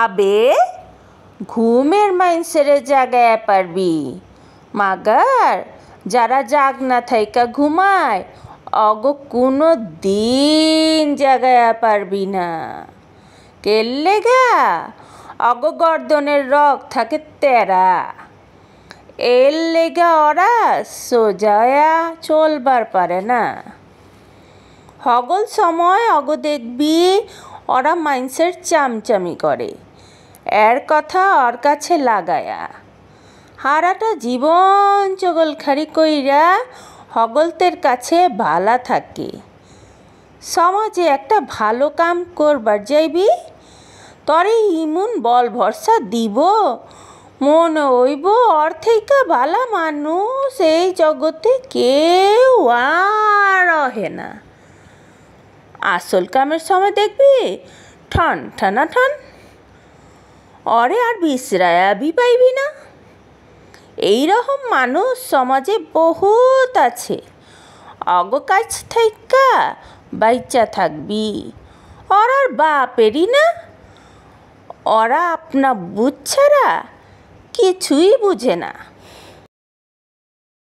আবে ঘুমের মাইন্সেরে জাগায় পারবি মাগার যারা জাগ না থাইকা ঘুমায় অগ কোনো দিন জাগায়া পারবি না। কেল্লেগা অগ গর্দনের রগ থাকে তেরা, এর লেগা ওরা সোজায়া চলবার পারে না। হগল সময় অগ দেখবি ওরা মাইন্সের চামচামি করে, এর কথা ওর কাছে লাগায়া হারাটা জীবন চগলখাড়ি কইরা হগলতের কাছে ভালা থাকে। সমাজে একটা ভালো কাম করবার যাইবি, তরে ইমন বল ভরসা দিব মনে হইব ওর থেকে ভালা মানুষ এই জগতে কেউ আর রহে না। আসল কামের সময় দেখবি ঠন ঠনা ঠন, অরে আর বিশ্রায়াবি পাইবি না। এইরকম মানুষ সমাজে বহুত আছে, অগ কাছ থাইকা বাইচা থাকবি। ওরা আর বাপেরই না, ওরা আপনা বুঝ ছাড়া কিছুই বুঝে না।